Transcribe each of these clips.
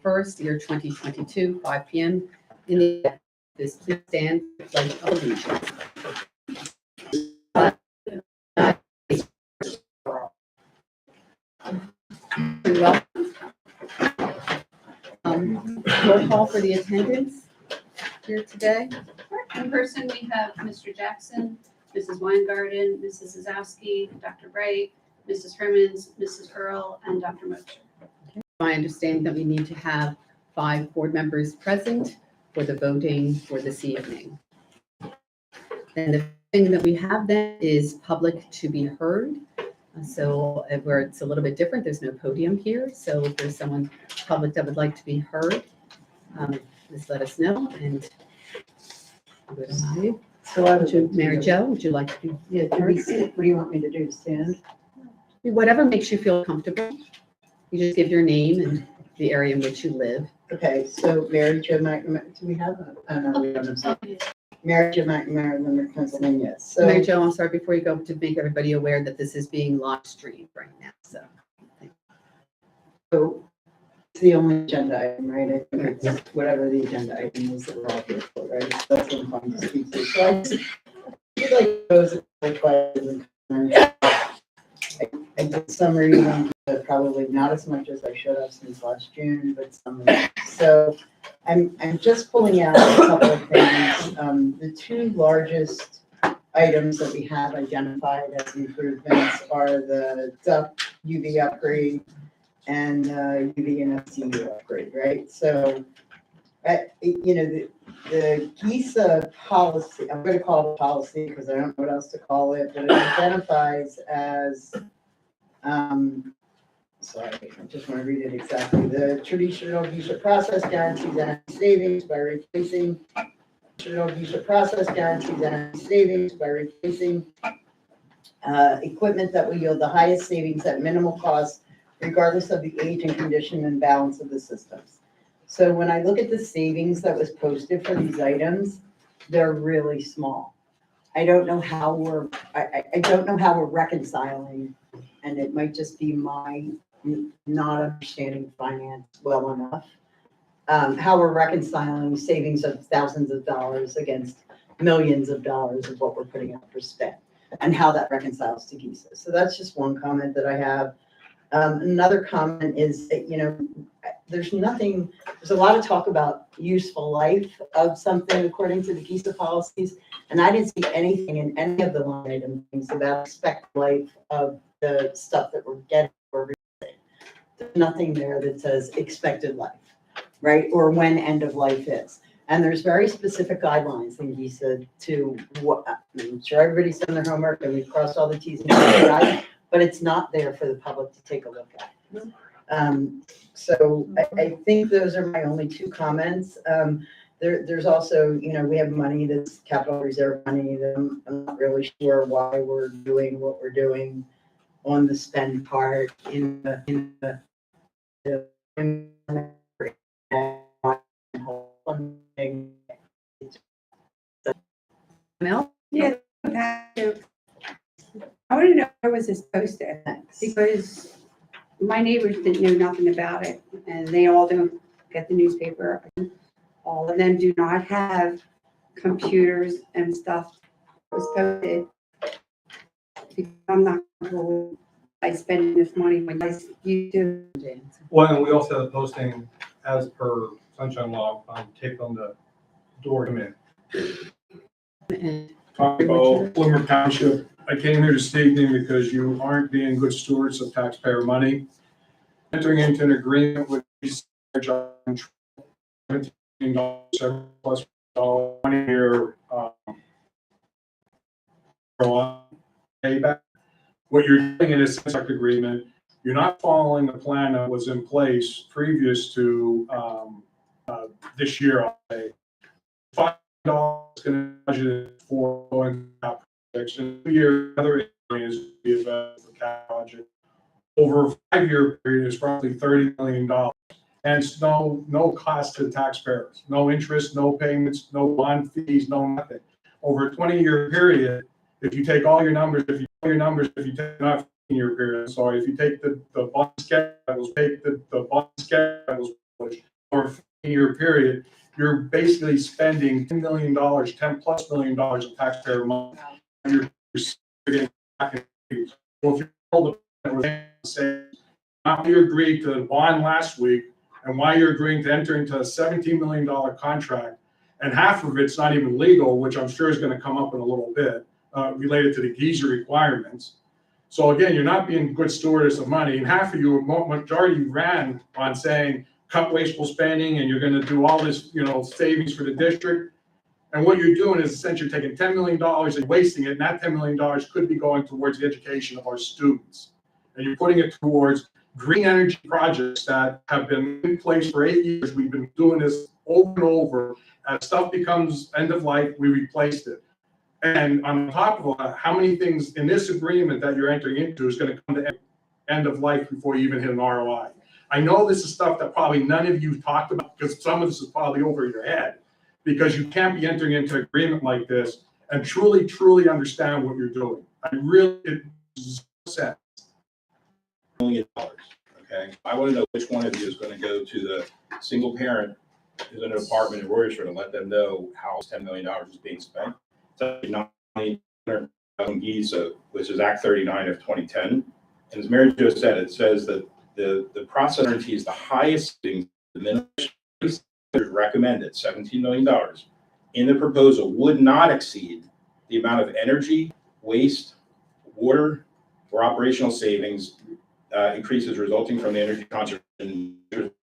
First, year 2022, 5 p.m. In the this please stand for the Pledge of Allegiance. You're welcome. Roll call for the attendance here today. In person, we have Mr. Jackson, Mrs. Weingarten, Mrs. Zazowski, Dr. Wright, Mrs. Hermans, Mrs. Earl, and Dr. Mocher. I understand that we need to have 5 board members present for the voting for this evening. And the thing that we have then is public to be heard. So where it's a little bit different, there's no podium here. So if there's someone public that would like to be heard, just let us know. And good on you. So I would Mary Jo, would you like to be? Yeah, do we sit? What do you want me to do? Stand? Whatever makes you feel comfortable. You just give your name and the area in which you live. Okay, so Mary Jo McNamara, do we have a, oh no, we don't have. Mary Jo McNamara, Limerick, Pennsylvania. So Mary Jo, I'm sorry, before you go, to make everybody aware that this is being live streamed right now, so. it's the only agenda item, right? I think it's whatever the agenda item is that we're all here for, right? So that's what I'm going to speak to. So I just would like to pose a couple questions and concerns. I did some reading, but probably not as much as I should have since last June, but some. So I'm just pulling out a couple of things. The 2 largest items that we have identified as improvements are the duct UV upgrade and UV and SCU upgrade, right? So, the GESA policy, I'm going to call it a policy because I don't know what else to call it, but it identifies as, sorry, I just want to read it exactly. The traditional GESA process guarantees energy savings by replacing equipment that will yield the highest savings at minimal cost, regardless of the age and condition and balance of the systems. So when I look at the savings that was posted for these items, they're really small. I don't know how we're, I don't know how we're reconciling, and it might just be my not understanding finance well enough, how we're reconciling savings of thousands of dollars against millions of dollars of what we're putting out for spend, and how that reconciles to GESA. So that's just one comment that I have. Another comment is that, there's a lot of talk about useful life of something according to the GESA policies, and I didn't see anything in any of the line item things about expected life of the stuff that we're getting or replacing. There's nothing there that says expected life, right? Or when end of life is. And there's very specific guidelines in GESA to what, I'm sure everybody's done their homework and we've crossed all the T's and dotted the I's, but it's not there for the public to take a look at. So I think those are my only 2 comments. There's also, we have money that's capital reserve money that I'm not really sure why we're doing what we're doing on the spend part in the Mel? Yeah, I want to know where was this posted, because my neighbors didn't know nothing about it, and they all don't get the newspaper. All of them do not have computers and stuff. It was posted. I'm not comfortable by spending this money when you do. Well, and we also have a posting as per sunshine law, take on the door come in. Talk about Plymouth Township. I came here this evening because you aren't being good stewards of taxpayer money. Entering into an agreement with $17 plus $1 payback. What you're doing in a contract agreement, you're not following the plan that was in place previous to this year. I'll say $5 is going to budget for going out projects, and 2 year other areas to be available for capital budget. Over a 5-year period is roughly $30 million, and it's no cost to the taxpayers, no interest, no payments, no bond fees, no nothing. Over a 20-year period, if you take all your numbers, if you take enough 15-year period, sorry, if you take the bond schedule that was published over a 15-year period, you're basically spending $10 million, $10+ million of taxpayer money. You're getting back in. Well, if you hold the say, why you agreed to the bond last week and why you're agreeing to enter into a $17 million contract, and half of it's not even legal, which I'm sure is going to come up in a little bit, related to the GESA requirements. So again, you're not being good stewards of money, and half of you, majority ran on saying cut wasteful spending and you're going to do all this, savings for the district. And what you're doing is essentially taking $10 million and wasting it, and that $10 million could be going towards the education of our students. And you're putting it towards green energy projects that have been in place for 8 years. We've been doing this over and over. As stuff becomes end of life, we replaced it. And on top of that, how many things in this agreement that you're entering into is going to come to end of life before you even hit an ROI? I know this is stuff that probably none of you talked about because some of this is probably over your head, because you can't be entering into an agreement like this and truly, truly understand what you're doing. It's upset. $1 million, okay? I want to know which one of you is going to go to the single parent who's in an apartment in Royersford and let them know how $10 million is being spent. It's $900,000 GESA, which is Act 39 of 2010. And as Mary Jo said, it says that the process guarantees the highest things, the minimum recommended, $17 million in the proposal would not exceed the amount of energy, waste, water, or operational savings increases resulting from the energy conservation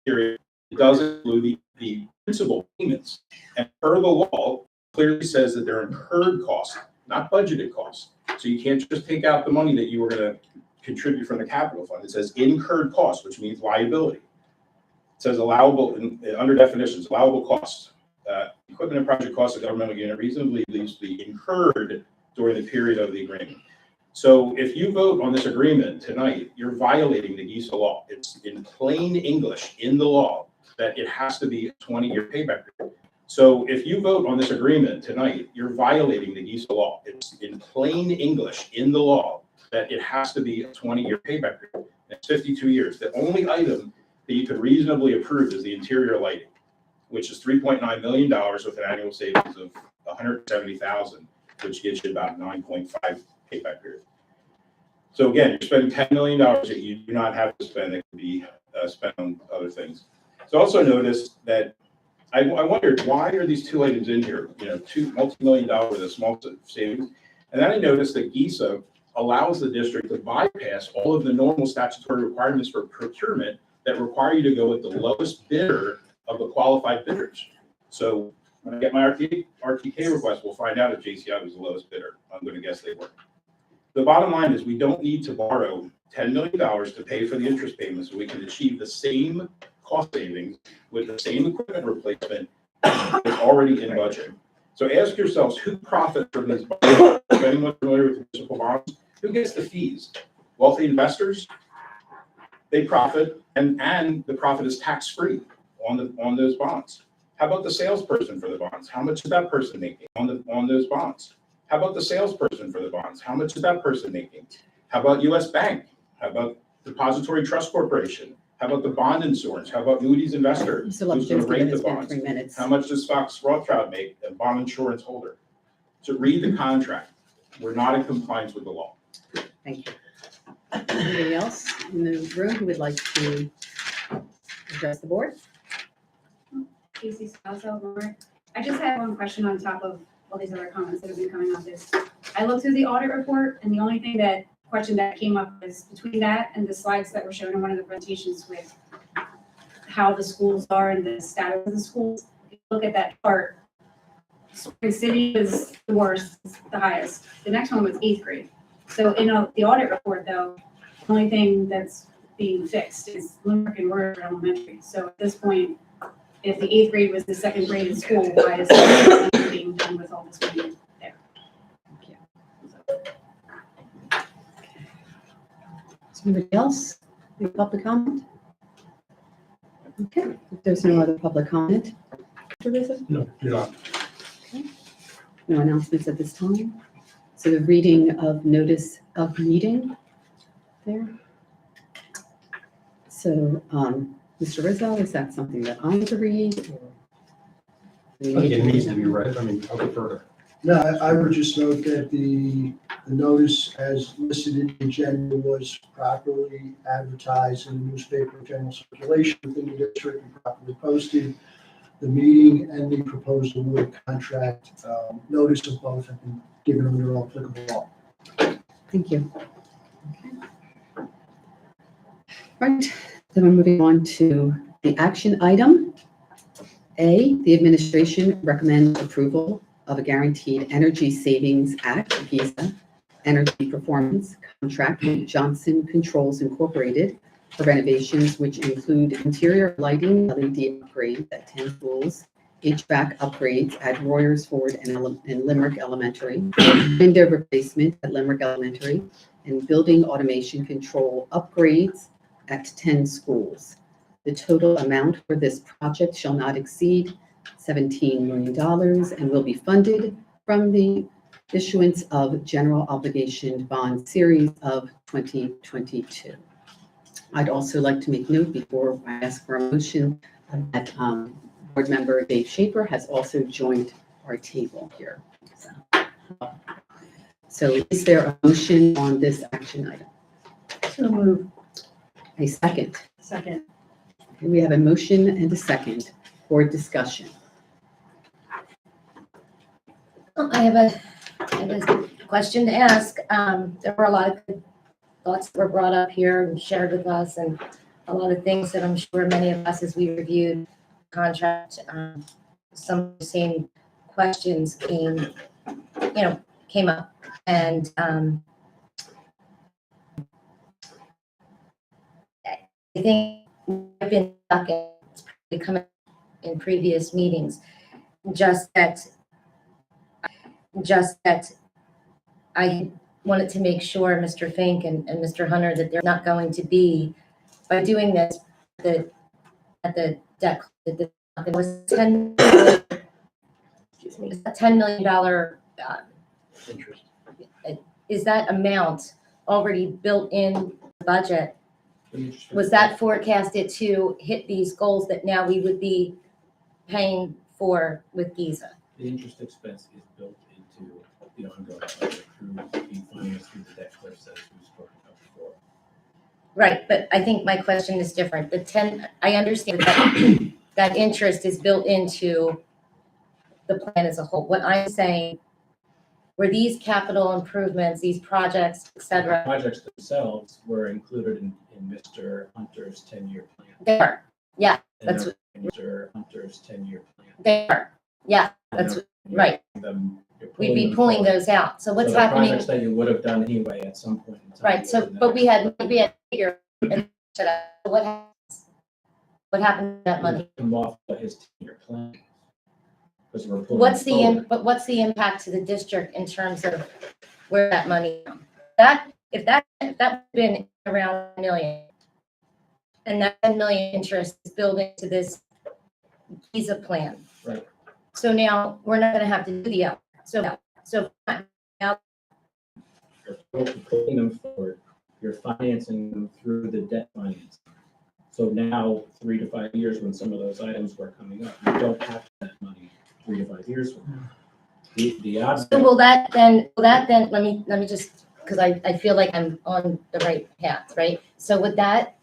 period. It does include the principal payments. And per the law, clearly says that they're incurred costs, not budgeted costs. So you can't just take out the money that you were going to contribute from the capital fund. It says incurred costs, which means liability. It says allowable, under definitions, allowable costs. Equipment and project costs of governmental unit reasonably leads to be incurred during the period of the agreement. So if you vote on this agreement tonight, you're violating the GESA law. It's in plain English in the law that it has to be a 20-year payback period. So if you vote on this agreement tonight, you're violating the GESA law. It's in plain English in the law that it has to be a 20-year payback period. It's 52 years. The only item that you could reasonably approve is the interior lighting, which is $3.9 million with an annual savings of $170,000, which gives you about 9.5 payback period. So again, you're spending $10 million that you do not have to spend that can be spent on other things. So also notice that I wondered, why are these two items in here? Two multi-million-dollar with a small savings. And then I noticed that GESA allows the district to bypass all of the normal statutory requirements for procurement that require you to go with the lowest bidder of the qualified bidders. So when I get my RTK request, we'll find out if JCI was the lowest bidder. I'm going to guess they were. The bottom line is we don't need to borrow $10 million to pay for the interest payments, so we can achieve the same cost savings with the same equipment replacement that's already in budget. So ask yourselves, who profits from these bonds? If anyone's familiar with municipal bonds, who gets the fees? Wealthy investors, they profit, and the profit is tax-free on those bonds. How about the salesperson for the bonds? How much is that person making on those bonds? How about the salesperson for the bonds? How much is that person making? How about U.S. Bank? How about Depository Trust Corporation? How about the bond insurance? How about Moody's Investor? You still have Who's going to just rate given the us bonds? 3 minutes. How much does Fox Rothschild make, a bond insurance holder? So read the contract. We're not in compliance with the law. Thank you. Anybody else in the room who would like to address the board? Casey Scalzo, Laura. I just had one question on top of all these other comments that have been coming on this. I looked through the audit report, and the only question that came up is between that and the slides that were shown in one of the presentations with how the schools are and the status of the schools. If you look at that chart, Spring City was the worst, the highest. The next one was 8th grade. So in the audit report, though, the only thing that's being fixed is Limerick and Royersford Elementary. So at this point, if the 8th grade was the second grade in school, why is it being done with all this money there? Somebody else? Any public comment? Okay, if there's no other public comment. Teresa? No, you're not. No announcements at this time. So the reading of notice of meeting. there. So, Mr. Rizzo, is that something that I need to read? Or do we I think need it to needs read to be read. I mean, I'll go further. No, I would just note that the notice as listed in the agenda was properly advertised in the newspaper general circulation within the district and properly posted. The meeting and the proposed award contract, notice of both have been given under all applicable law. Thank you. Okay. Right, then we're moving on to the action item. A, the administration recommends approval of a Guaranteed Energy Savings Act, GESA, energy performance contract with Johnson Controls Incorporated for renovations which include interior lighting, LED upgrades at 10 schools, HVAC upgrades at Royersford and Limerick Elementary, window replacement at Limerick Elementary, and building automation control upgrades at 10 schools. The total amount for this project shall not exceed $17 million and will be funded from the issuance of general obligation bond series of 2022. I'd also like to make note before I ask for a motion that board member Dave Schaefer has also joined our table here. So is there a motion on this action item? So move. A second. Second. Okay, we have a motion and a second for discussion. I have a question to ask. There were a lot of good thoughts that were brought up here and shared with us, and a lot of things that I'm sure many of us, as we reviewed the contract, some of the same questions came up. And I think I've been stuck in, it's probably come up in previous meetings, just that I wanted to make sure, Mr. Fink and Mr. Hunter, that they're not going to be, by doing this, at the debt, that there was $10 million, Interest. is that amount already built in the budget? Was that forecasted to hit these goals that now we would be paying for with GESA? The interest expense is built into the ongoing budget through being financed through the debt cliff as we've spoken about before. Right, but I think my question is different. I understand that interest is built into the plan as a whole. What I'm saying, were these capital improvements, these projects, et cetera, Projects themselves were included in Mr. Hunter's 10-year plan. they are, yeah, And that's they're in Mr. Hunter's 10-year plan. they are, yeah, And that's they're- right. You're We'd be them pulling forward. those out. So what's So the happening? projects that you would have done anyway at some point in time. Right, so, within the but we next- had bigger, and what happens? What happened to that money? Come off of his 10-year plan. Because we're pulling What's it forward. but what's the impact to the district in terms of where that money, if that had been around $1 million, and that $10 million interest is built into this GESA plan. Right. So now we're not gonna have to do the out, so You're pulling them forward, you're financing them through the debt finance. So now, 3 to 5 years, when some of those items were coming up, you don't have that money 3 to 5 years from now. The odds. So will that then, let me just, because I feel like I'm on the right path, right? So would that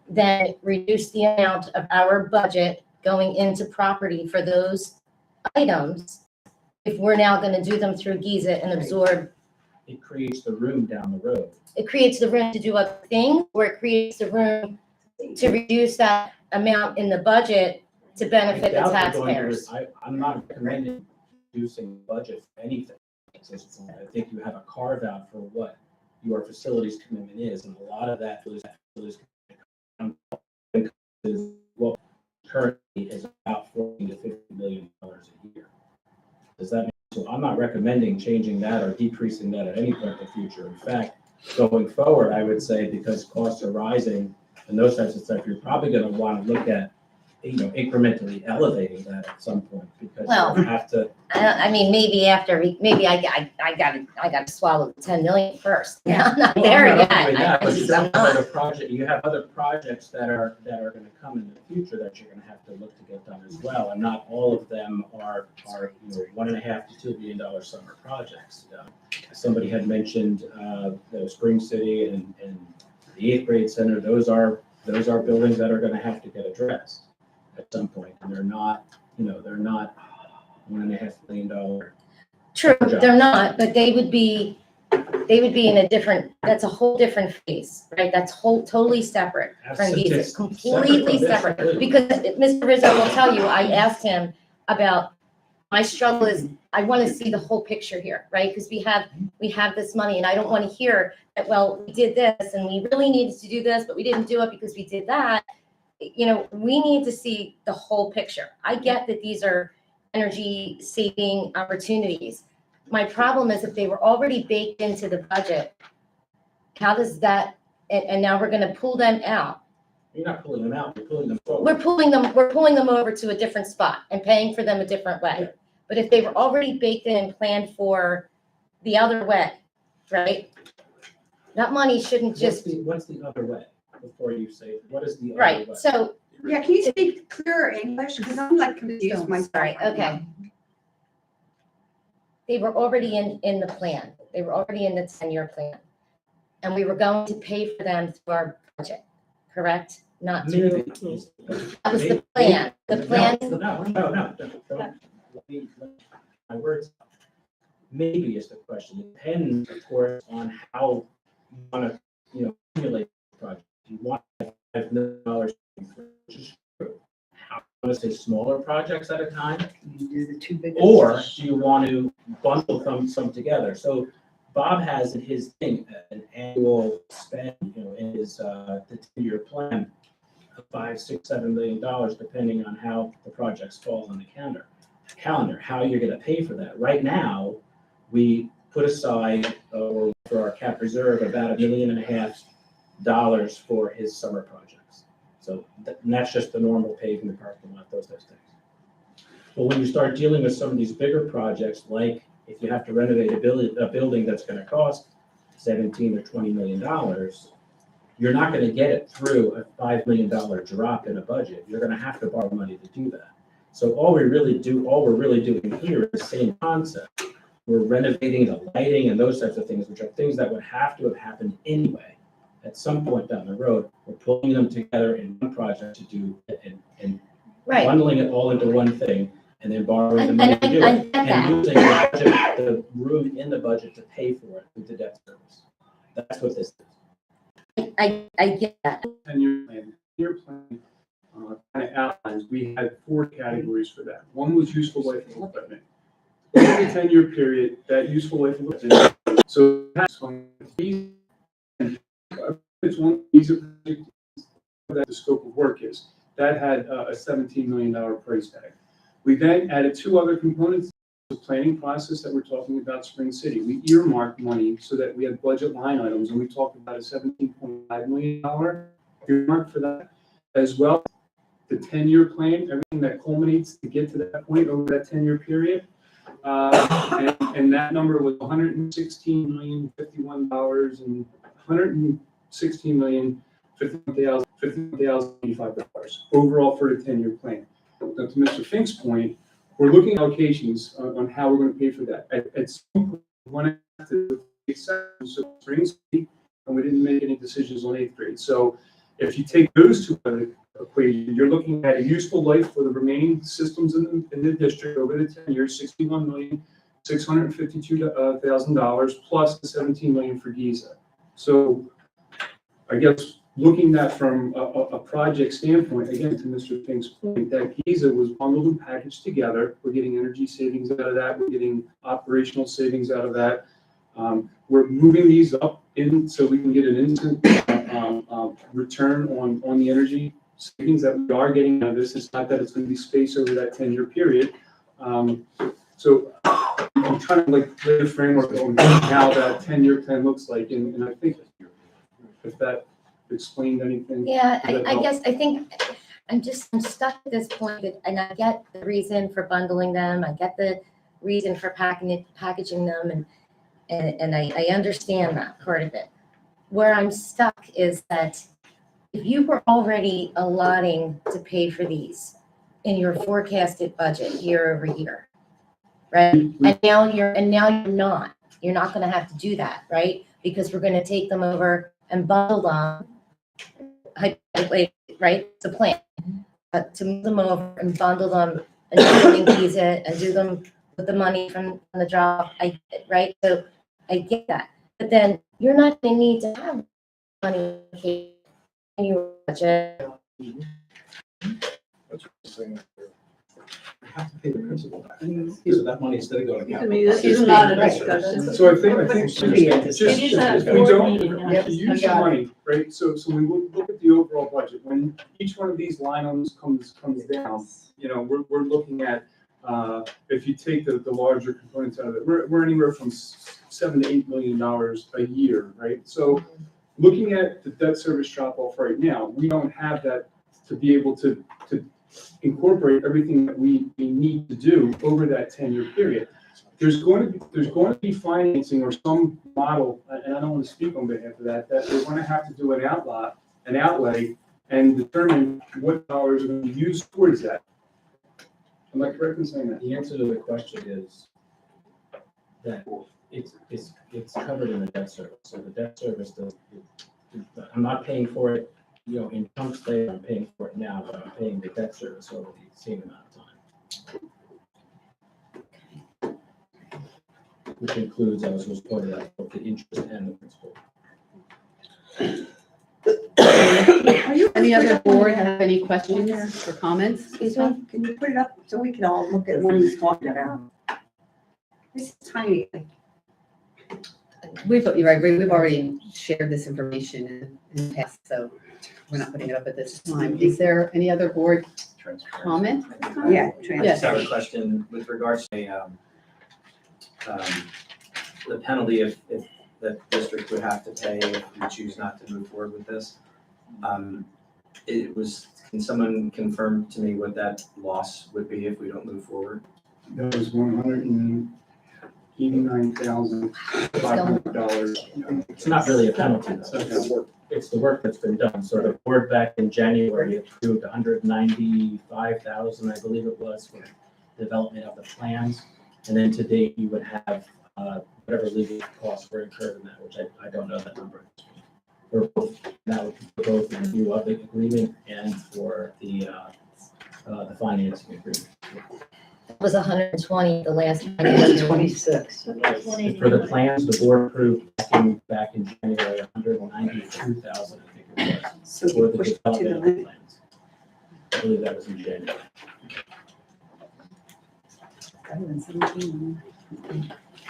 then reduce the amount of our budget going into property for those items if we're now going to do them through GESA and absorb? It creates the room down the road. It creates the room to do other things, or it creates the room to reduce that amount in the budget to benefit the I doubt they're going to- taxpayers? I'm not recommending reducing the budget for anything. I think you have a carve out for what your facilities commitment is, and a lot of that is what currently is about $40 to $50 million a year. Does that make sense? So I'm not recommending changing that or decreasing that at any point in the future. In fact, going forward, I would say because costs are rising and those types of stuff, you're probably going to want to look at incrementally elevating that at some point, because Well, you have to. I mean, maybe after, maybe I gotta swallow the 10 million first. Yeah, I'm not Well, there I'm yet. not doing that, but I'm you have not. other projects that are gonna come in the future that you're gonna have to look to get done as well, and not all of them are, $1.5 to $2 billion summer projects. Somebody had mentioned, the Spring City and the 8th grade center, those are buildings that are gonna have to get addressed at some point, and they're not $1.5 million. True, they're not, but they would be in a different, that's a whole different phase, right? That's totally separate from these, completely separate. Because Mr. Rizzo will tell you, I asked him about, my struggle is, I want to see the whole picture here, right? Because we have this money, and I don't want to hear that, well, we did this, and we really needed to do this, but we didn't do it because we did that. We need to see the whole picture. I get that these are energy saving opportunities. My problem is if they were already baked into the budget, how does that, and now we're gonna pull them out. You're not pulling them out, you're pulling them forward. We're pulling them over to a different spot and paying for them a different way. But if they were already baked in and planned for the other way, right? That money shouldn't just, What's the other way, before you say, what is the other way? right, so, Yeah, can you speak clearer English? Because I'm like confused myself. sorry, okay. They were already in the plan. They were already in the 10-year plan. And we were going to pay for them through our budget, correct? Not through, Maybe. that was the plan. The plan, No, my words. Maybe is the question. It depends, of course, on how you want to, accumulate the project. You want $5 million, which is true. How, want to say smaller projects at a time? You do the two biggest. Or do you want to bundle some together? So Bob has in his thing an annual spend, in his the 10-year plan of $5, $6, $7 million, depending on how the projects fall on the calendar. How you're going to pay for that? Right now, we put aside for our cap reserve about $1.5 million for his summer projects. So and that's just the normal paving, the parking lot, those types of things. But when you start dealing with some of these bigger projects, like if you have to renovate a building that's going to cost $17 or $20 million, you're not going to get it through a $5 million drop in a budget. You're going to have to borrow money to do that. So all we're really doing here is the same concept. We're renovating the lighting and those types of things, which are things that would have to have happened anyway. At some point down the road, we're pulling them together in one project to do and right. bundling it all into one thing, and then borrowing the money to do it, and using the room in the budget to pay for it with the debt service. That's what this is. I get that. And your plan kind of outlines, we had 4 categories for that. One was useful life of equipment. Over the 10-year period, that useful life of equipment, so that's one. It's one these are that the scope of work is. That had a $17 million price tag. We then added 2 other components. The planning process that we're talking about, Spring City. We earmarked money so that we had budget line items, and we talked about a $17.5 million earmark for that, as well as the 10-year plan, everything that culminates to get to that point over that 10-year period. And that number was $116,051 and $116,051,085 overall for the 10-year plan. Now, to Mr. Fink's point, we're looking at allocations on how we're going to pay for that. At some point, we want to have to Spring City, and we didn't make any decisions on 8th grade. So if you take those 2 out of the equation, you're looking at a useful life for the remaining systems in the district over the 10 years, $61,652,000 plus the $17 million for GESA. So I guess looking at that from a project standpoint, again, to Mr. Fink's point, that GESA was bundled and packaged together. We're getting energy savings out of that. We're getting operational savings out of that. We're moving these up in so we can get an instant return on the energy savings that we are getting out of this. It's not that it's going to be spaced over that 10-year period. So I'm trying to lay a framework on how that 10-year plan looks like, and I think if that explained anything. Yeah, I guess, I think I'm stuck at this point, and I get the reason for bundling them, I get the reason for packaging them, and I understand that part of it. Where I'm stuck is that if you were already allotting to pay for these in your forecasted budget year over year, right? And now you're not. You're not gonna have to do that, right? Because we're gonna take them over and bundle them, hypothetically, right? It's a plan. But to move them over and bundle them and do them in GESA and do them with the money from the job, right? So I get that. But then you're not gonna need to have money in your budget. That's what I'm saying. We have to pay the principal back. So that money instead of going to capital. This is not a discussion. So I think Should be a just, It is a if we board don't, meeting. if you use the money, right, so we look at the overall budget, when each one of these line items comes down, you know, we're looking at, if you take the larger components out of it, we're anywhere from $7 to $8 million a year, right? So looking at the debt service drop off right now, we don't have that to be able to incorporate everything that we need to do over that 10-year period. There's going to be financing or some model, and I don't want to speak on behalf of that they're going to have to do an outlay, and determine what dollars are going to be used towards that. Am I correct in saying that? The answer to the question is that it's covered in the debt service. So the debt service I'm not paying for it, you know, in chunks later, I'm paying for it now, but I'm paying the debt service over the same amount of time. Which includes, as was pointed out, both the interest and the principal. Any other board have any questions or comments? Excuse me, can you put it up so we can all look at what he's talking about? This is tiny. You're right, we've already shared this information in the past, so we're not putting it up at this time. Is there any other board comment? Yeah. I just have a question with regards to the penalty if the district would have to pay if we choose not to move forward with this. Can someone confirm to me what that loss would be if we don't move forward? That was $189,500. It's not really a penalty, though. It's the work that's been done. So the board back in January approved $195,000, I believe it was, for development of the plans. And then to date, you would have whatever legal costs were incurred in that, which I don't know that number. That would be both in view of the agreement and for the financing agreement. It was 120 the last time. 26. For the plans, the board approved back in January, $192,000, I think it was, So for you the push it to the development of the plans. I believe that was in January.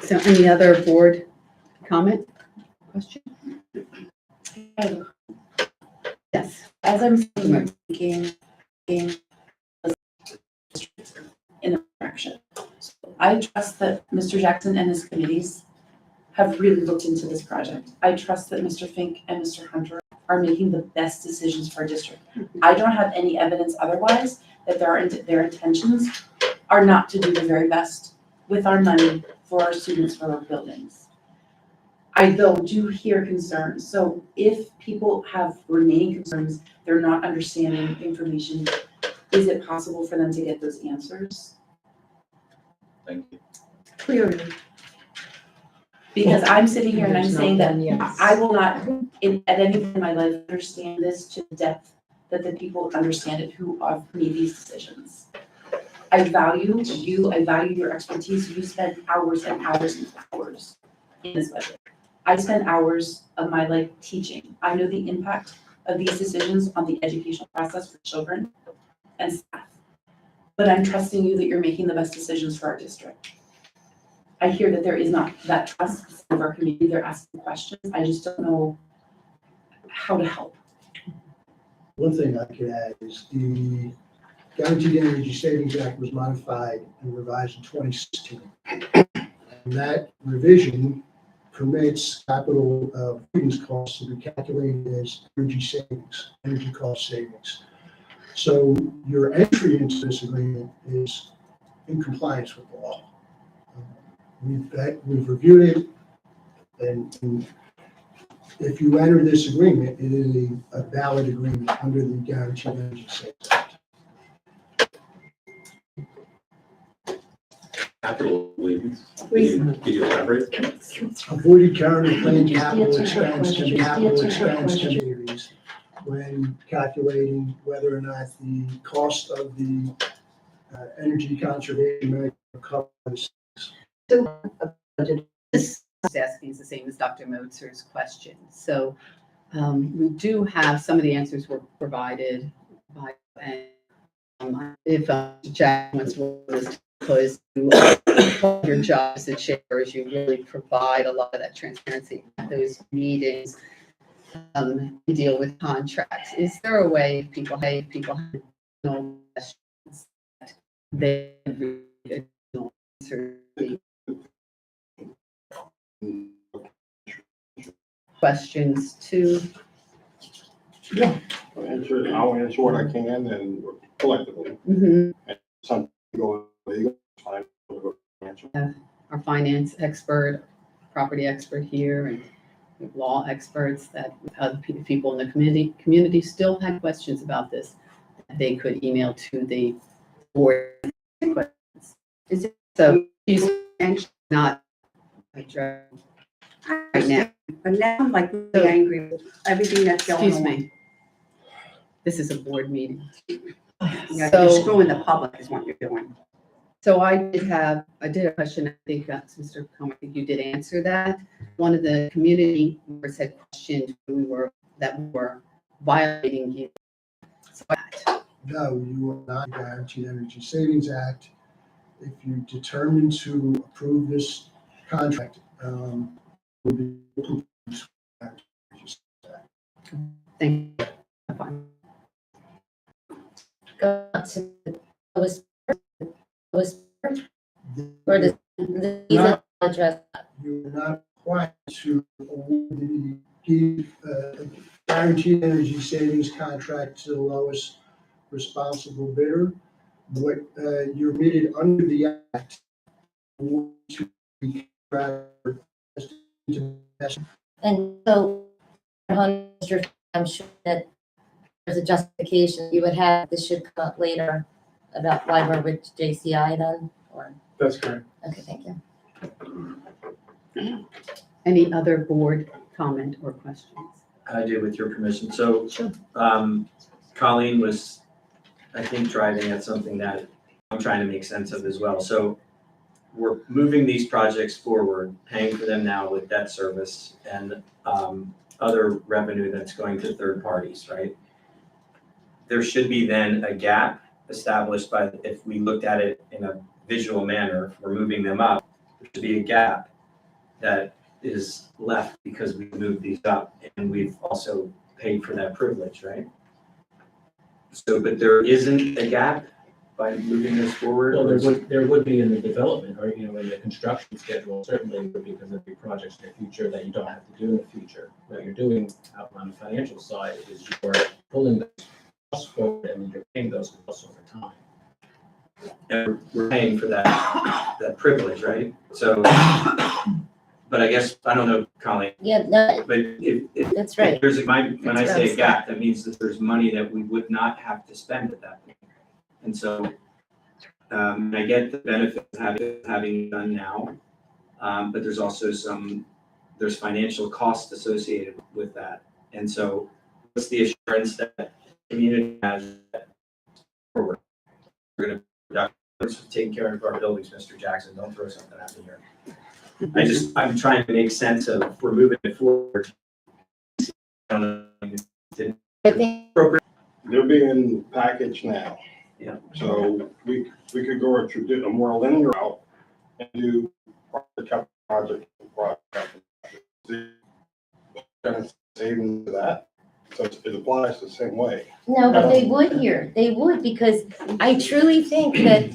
So any other board comment, question? Yes. As I'm thinking in a direction. So I trust that Mr. Jackson and his committees have really looked into this project. I trust that Mr. Fink and Mr. Hunter are making the best decisions for our district. I don't have any evidence otherwise that their intentions are not to do the very best with our money for our students, for our buildings. I though do hear concerns. So if people have remaining concerns, they're not understanding information, is it possible for them to get those answers? Thank you. Clearly. Because I'm sitting here and I'm saying that I will not, at any point in my life, understand this to the depth that the people understand it who have made these decisions. I value you, I value your expertise. You spend hours and hours and hours in this budget. I spend hours of my life teaching. I know the impact of these decisions on the educational process for children and staff. But I'm trusting you that you're making the best decisions for our district. I hear that there is not that trust of our community. They're asking questions. I just don't know how to help. One thing I could add is the Guaranteed Energy Savings Act was modified and revised in 2016. And that revision permits capital savings costs to be calculated as energy cost savings. So your entry into this agreement is in compliance with the law. We've reviewed it, and if you enter this agreement, it is a valid agreement under the Guaranteed Energy Savings Act. Capital avoidance. Can you elaborate? Avoided current or planned capital expense can be capital expense communities when calculating whether or not the cost of the energy conservation measure covers. This is asking is the same as Dr. Motzer's question. So we do have, some of the answers were provided by, and if Jack wants to close, your job as a chair is you really provide a lot of that transparency at those meetings, deal with contracts. Is there a way people have no questions that they don't answer the questions to? I'll answer what I can and collectively. Mhm. Some go legal, fine, we'll go answer. Our finance expert, property expert here, and we have law experts that other people in the community still had questions about this, that they could email to the board. Is it, so he's not addressing right now. But now I'm like really angry with everything that's going on. Excuse me. This is a board meeting. You're So- screwing the public is what you're doing. So I did a question, I think that's Mr. Comer, I think you did answer that. One of the community members had questioned that we were violating you. So No, you are not Guaranteed Energy Savings Act. If you determine to approve this contract, will be thank you. Fine. Go on to the lowest, or does the GESA address that? You're not required to award the Guaranteed Energy Savings contract to the lowest responsible bidder. What you're permitted under the act to be And so, I'm sure that there's a justification you would have, this should come up later about why we're with JCI then, or, That's correct. okay, thank you. Any other board comment or questions? I do, with your permission. So, Sure. Colleen was, I think, driving at something that I'm trying to make sense of as well. So we're moving these projects forward, paying for them now with debt service and other revenue that's going to third parties, right? There should be then a gap established by, if we looked at it in a visual manner, if we're moving them up, there should be a gap that is left because we moved these up and we've also paid for that privilege, right? So, but there isn't a gap by moving this forward? Well, or is it- there would be in the development, or, in the construction schedule, certainly would be, because there'd be projects in the future that you don't have to do in the future. What you're doing out on the financial side is you're pulling those costs forward and you're paying those costs over time. And we're paying for that privilege, right? So, but I guess, I don't know, Colleen, Yeah, no, but if that's right. there's when I That's say right. a gap, that means that there's money that we would not have to spend at that point. And so, I get the benefit of having it done now, but there's also there's financial costs associated with that. And so, what's the assurance that the community has that we're going to take care of our buildings, Mr. Jackson? Don't throw something at me here. I'm trying to make sense of, we're moving it forward. I don't know. I think They're being packaged now. Yeah. So we could go a more linear route and do project. Savings to that, so it applies the same way. no, but they would here, they would, because I truly think that,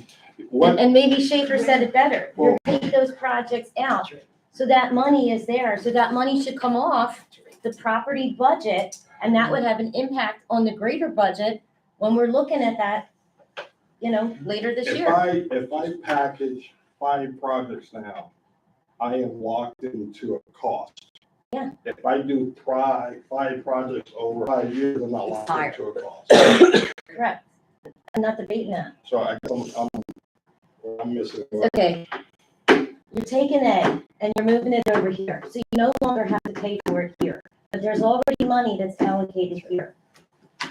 What, and maybe Schaefer said it better, you're taking those projects out. So that money is there, so that money should come off the property budget, and that would have an impact on the greater budget when we're looking at that, later this year. If I package 5 projects now, I am locked into a cost. Yeah. If I do 5 projects over 5 years, I'm not locked higher. into a cost. Correct. I'm not debating that. So I'm missing. Okay. You're taking A and you're moving it over here. So you no longer have to pay for it here. But there's already money that's allocated here.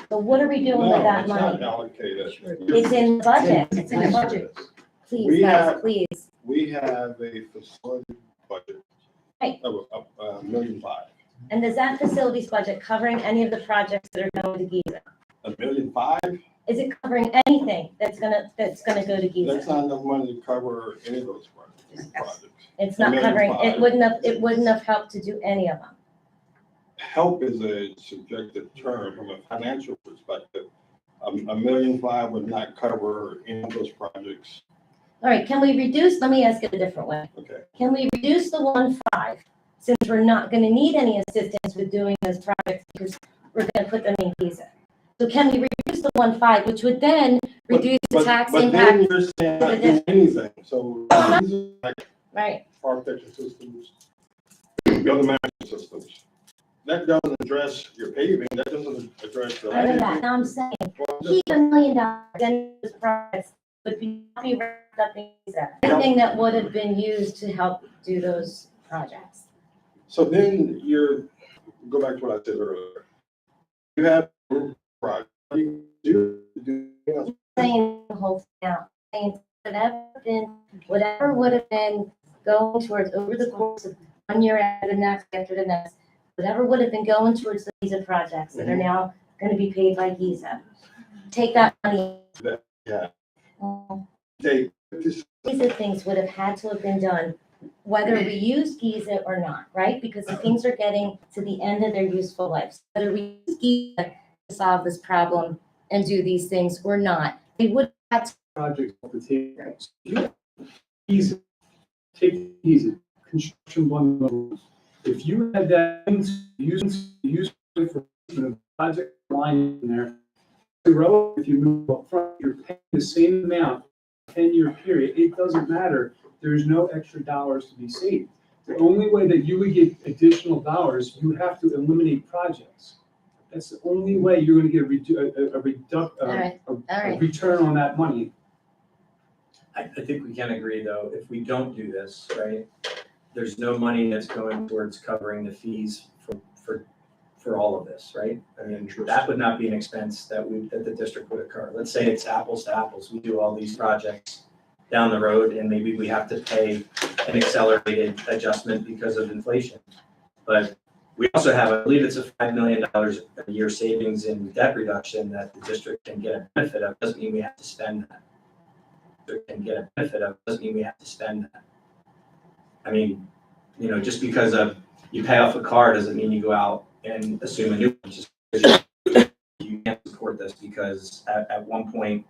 So what are we doing with that No, money? it's not allocated. It's in the budget. It's in the budget. Please, We guys, have- please. We have a facility budget Right. of $1.5 million. And is that facilities budget covering any of the projects that are going to GESA? $1.5 million? Is it covering anything that's gonna go to That's GESA? not enough money to cover any of those projects. It's not $1.5 covering, million. it wouldn't have helped to do any of them. Help is a subjective term from a financial perspective. $1.5 million would not cover any of those projects. All right, can we reduce, let me ask it a different way. Okay. Can we reduce the 1.5, since we're not gonna need any assistance with doing those projects because we're gonna put them in GESA? So can we reduce the 1.5, which would then reduce the tax But impact? then you're saying not doing anything, so these are like Right, architecture systems, building management systems. That doesn't address your paving, that doesn't address the. I know that, now I'm saying, keep $1 million in those projects, but not be wrapped up in GESA. Anything that would have been used to help do those projects. So then go back to what I said earlier. You have a project, you do. Saying the whole thing out, saying whatever would have been going towards over the course of 1 year after the next, whatever would have been going towards the GESA projects that are now gonna be paid by GESA. Take that money. Yeah. Mm, Take this. GESA things would have had to have been done, whether we use GESA or not, right? Because the things are getting to the end of their useful lives. Whether we use GESA to solve this problem and do these things or not, they would have to. Project off the table. Easy. Take it easy. Construction bundle. If you had that use for the project line in there, if you move up front, you're paying the same amount, 10-year period. It doesn't matter. There's no extra dollars to be saved. The only way that you would get additional dollars, you have to eliminate projects. That's the only way you're going to get a return on that money. I think we can agree, though, if we don't do this, right, there's no money that's going towards covering the fees for all of this, right? I mean, that would not be an expense that the district would incur. Let's say it's apples to apples. We do all these projects down the road and maybe we have to pay an accelerated adjustment because of inflation. But we also have, I believe it's a $5 million a year savings in debt reduction that the district can get a benefit of. Doesn't mean we have to spend that. Can get a benefit of, doesn't mean we have to spend that. I mean, just because you pay off a car doesn't mean you go out and assume a new one. Just because you can't support this, because at one point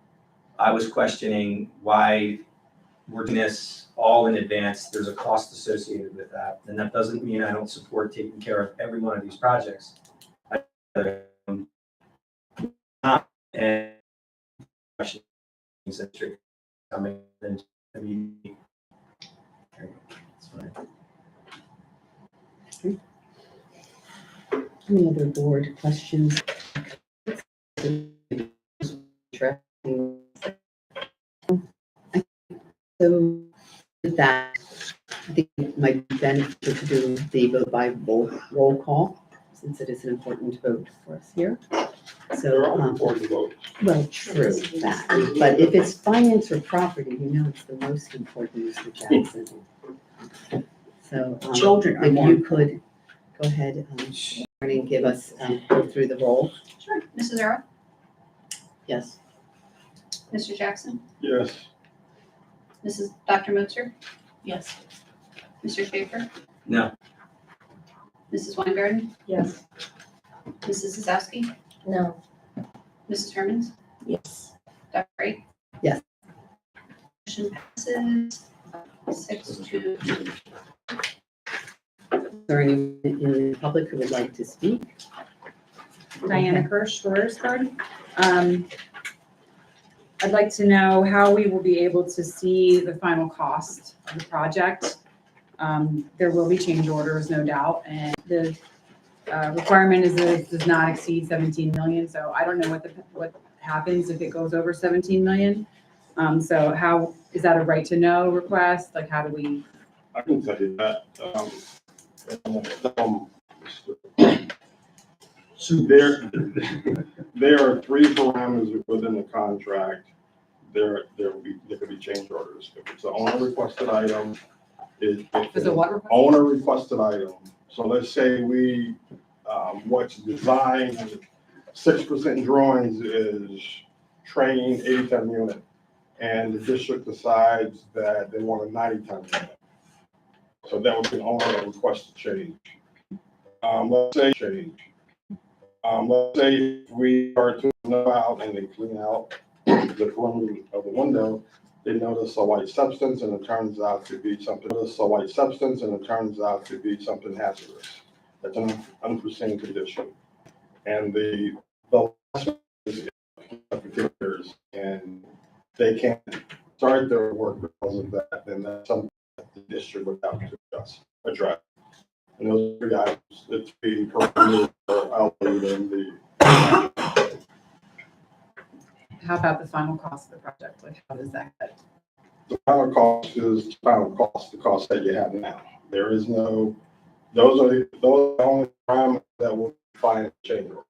I was questioning why we're doing this all in advance. There's a cost associated with that, and that doesn't mean I don't support taking care of every one of these projects. And coming in, I mean, it's fine. Any other board questions? So with that, I think it might be beneficial to do the vote by roll call, since it is an important vote for us here. They're all So, important votes. well, true that, but if it's finance or property, it's the most important, Mr. Jackson. So, Children are if more you could go ahead, and give us, go through the roll. Sure. Mrs. Earl? Yes. Mr. Jackson? Yes. Dr. Mutzer? Yes. Mr. Schaefer? No. Mrs. Weingarten? Yes. Mrs. Zazowski? No. Mrs. Hermans? Yes. Dr. Wright? Yes. Motion passes 6-2. Is there anyone in the public who would like to speak? Diana Kirsch, Schwartzburg. I'd like to know how we will be able to see the final cost of the project. There will be change orders, no doubt, and the requirement is that it does not exceed 17 million, so I don't know what happens if it goes over 17 million. So how, is that a right to know request? Like, how do we? I can tell you that. So there are three parameters within the contract. There could be change orders. If it's an owner requested item, Is it what request? owner requested item. So let's say we, what's designed, 6% drawings is train 80-ton unit. And the district decides that they want a 90-ton unit. So that would be an owner requested change. Let's say if we are to know out and they clean out the perimeter of the window, they notice a white substance and it turns out to be something, hazardous. That's an unforeseen condition. And the last one is particulars, and they can't start their work because of that, then that's something that the district would have to address. And those three items, the three parameters are outlined in the. How about the final cost of the project? Like, how does that get? The final cost is the cost that you have now. There is no, those are the only parameters that will find change orders.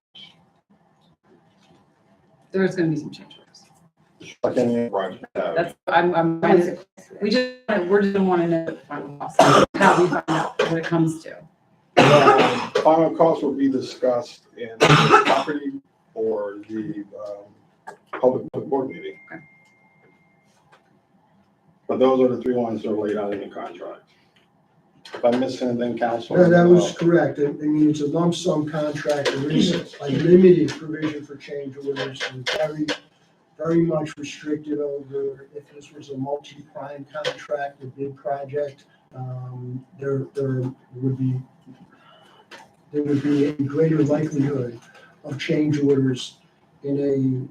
There's gonna be some change orders. Just like any project. That's, we're just gonna wanna know the final cost, how we find out what it comes to. Final cost will be discussed in the property or the public board meeting. Okay. But those are the three ones that are laid out in the contract. If I missed anything, council. No, that was correct. I mean, it's a lump sum contract. There is a limited provision for change orders, and very much restricted over if this was a multi-prime contract, a big project. There would be a greater likelihood of change orders in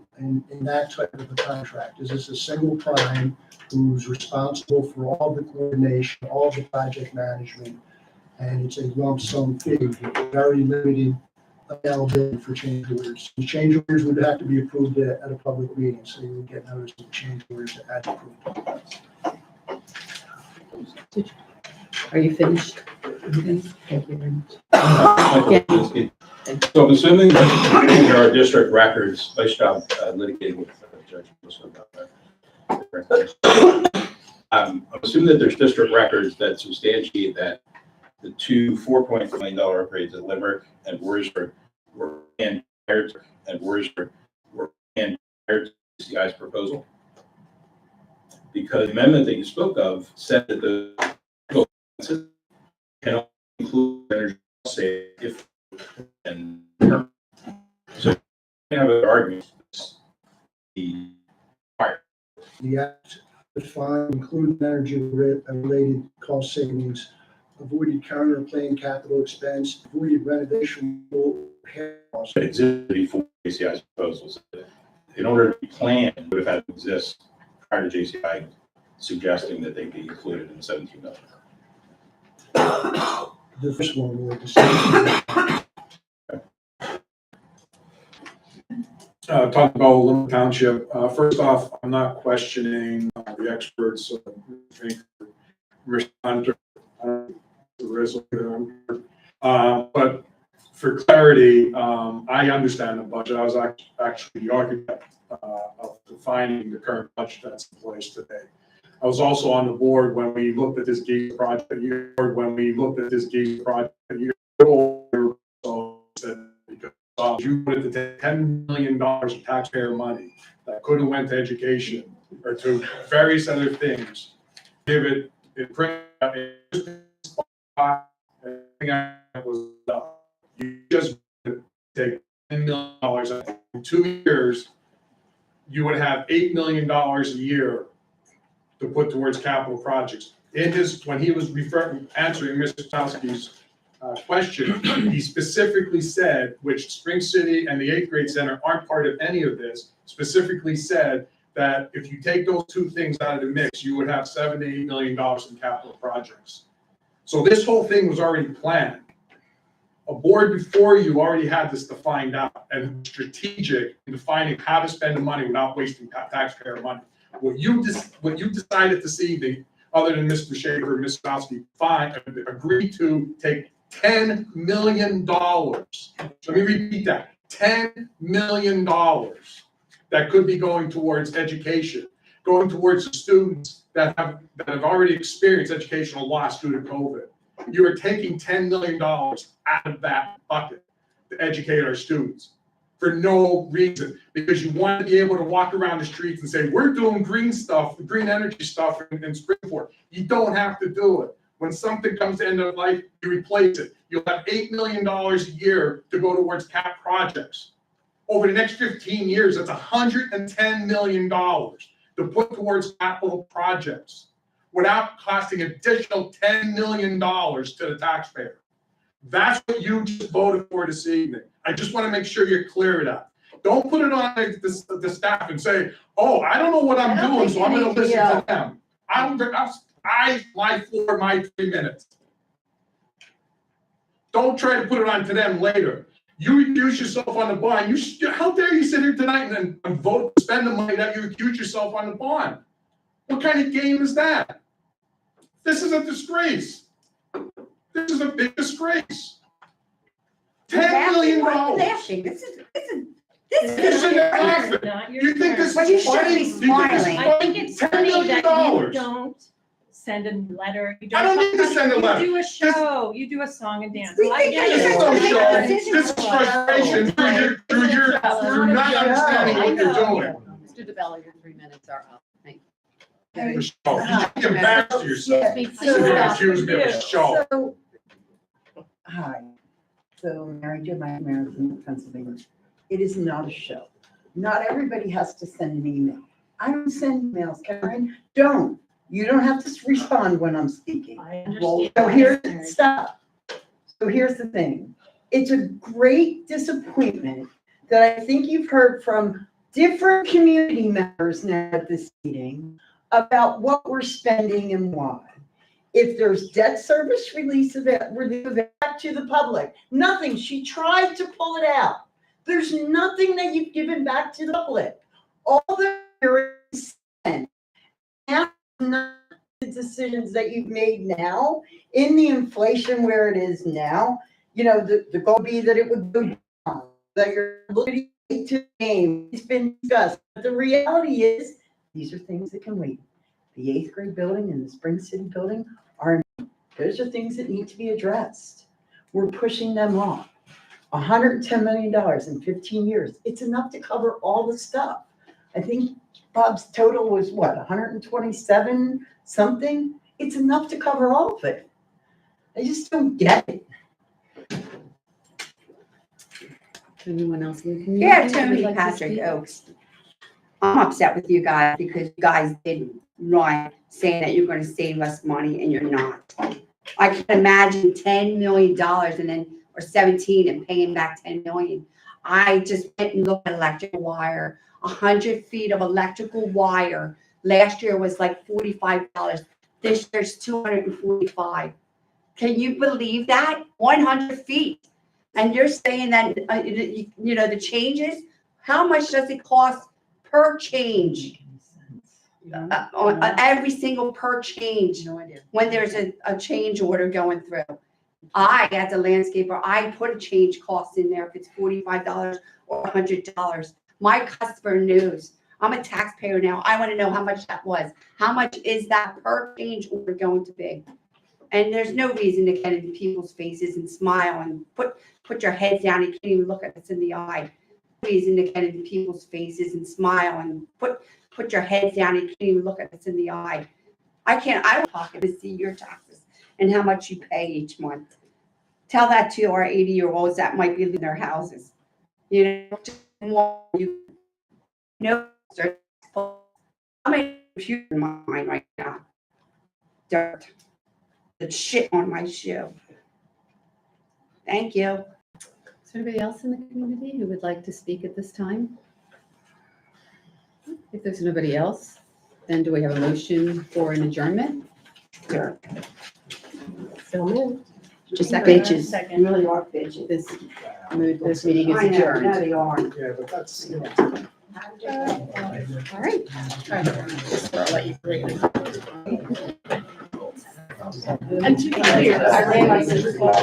that type of a contract. This is a single prime who's responsible for all the coordination, all the project management, and it's a lump sum fee with very limited availability for change orders. The change orders would have to be approved at a public meeting, so you would get notice of change orders as approved. Are you finished? Okay, thank you very much. So I'm assuming that there are district records, nice job litigating with Judge Wilson about that. I'm assuming that there's district records that substantiate that the two $4.5 million upgrades at Limerick and Worcester were in prior to GCI's proposal. Because the amendment that you spoke of said that the can include energy save if and so we have an argument. The act define including energy related cost savings, avoided current or planned capital expense, avoided renovation repair costs. Existed before JCI's proposals. In order to be planned, it would have had to exist prior to JCI suggesting that they be included in the 17 million. The first one will decide. Talk about Limerick Township. First off, I'm not questioning the experts. But for clarity, I understand the budget. I was actually the architect of defining the current budget that's in place today. I was also on the board when we looked at this GESA project. Because you wanted to take $10 million of taxpayer money that could have went to education or to various other things, give it in print, you just take $10 million in 2 years, you would have $8 million a year to put towards capital projects. In his, when he was answering Mr. Towski's question, he specifically said, which Spring City and the 8th grade center aren't part of any of this, specifically said that if you take those two things out of the mix, you would have $7 to $8 million in capital projects. So this whole thing was already planned. A board before you already had this defined out and strategic in defining how to spend the money without wasting taxpayer money. What you decided this evening, other than Mr. Schaefer and Ms. Sowski, agreed to take $10 million. Let me repeat that, $10 million that could be going towards education, going towards the students that have already experienced educational loss due to COVID. You are taking $10 million out of that bucket to educate our students for no reason, because you want to be able to walk around the streets and say, we're doing green stuff, green energy stuff in Springport. You don't have to do it. When something comes to end of life, you replace it. You'll have $8 million a year to go towards cap projects. Over the next 15 years, that's $110 million to put towards capital projects without costing additional $10 million to the taxpayer. That's what you just voted for this evening. I just want to make sure you're clear of that. Don't put it on the staff and say, oh, I don't know what I'm doing, so I'm going to listen to them. I lie for my 3 minutes. Don't try to put it on to them later. You accuse yourself on the bond. How dare you sit here tonight and vote to spend the money that you accuse yourself on the bond? What kind of game is that? This is a disgrace. This is a big disgrace. $10 million. Laughing. This is You shouldn't laugh. You think this Well, you is should funny? be You think this is smiling. I think it's $10 funny million. that you don't send a letter. You I don't need to talk send a about it. letter. You do a show, you do a song and dance. We I think get This it. is no show. This is This is frustration through not understanding what you're doing. Mr. DeBella, your 3 minutes are up. Thank you. You should be embarrassed of yourself. Yeah. You accuse me of a show. So, hi, so Mary Jo McNamara from Pennsylvania. It is not a show. Not everybody has to send an email. I don't send emails, Karen. Don't. You don't have to respond when I'm speaking. I Well, understand. So here's the thing. It's a great disappointment that I think you've heard from different community members now at this meeting about what we're spending and why. If there's debt service release of it back to the public, nothing. She tried to pull it out. There's nothing that you've given back to the public. All there is spent. Now, not the decisions that you've made now in the inflation where it is now. You know, the goal would be that it would go down, that you're looking to the game. It's been discussed. But the reality is, these are things that can wait. The 8th grade building and the Spring City building those are things that need to be addressed. We're pushing them off. $110 million in 15 years. It's enough to cover all the stuff. I think Bob's total was what, 127 something? It's enough to cover all of it. I just don't get it. Anyone else in the community? Yeah, who would Tony like to Patrick speak? Oaks. I'm upset with you guys because you guys didn't run saying that you're gonna save us money and you're not. I can imagine $10 million and then, or 17 and paying back 10 million. I just went and looked at electrical wire, 100 feet of electrical wire. Last year was like $45. This year's $245. Can you believe that? 100 feet. And you're saying that, you know, the changes, how much does it cost per change? On every single per change No idea. when there's a change order going through. I, as a landscaper, I put a change cost in there if it's $45 or $100. My customer knows. I'm a taxpayer now. I want to know how much that was. How much is that per change order going to be? And there's no reason to get into people's faces and smile and put your head down. You can't even look at us in the eye. Reason to get into people's faces and smile and put your head down. You can't even look at us in the eye. I will talk to see your taxes and how much you pay each month. Tell that to our 80-year-olds that might be leaving their houses. You know, I'm a computer in my mind right now. Dirt. The shit on my shoe. Thank you. Is there anybody else in the community who would like to speak at this time? If there's nobody else, then do we have a motion for an adjournment? So moved. Just second. Bitches, Second. really are bitches. This meeting is I know, adjourned. no, they are. Yeah, but that's. All right. I'll let you breathe. And to be clear, I realized this was.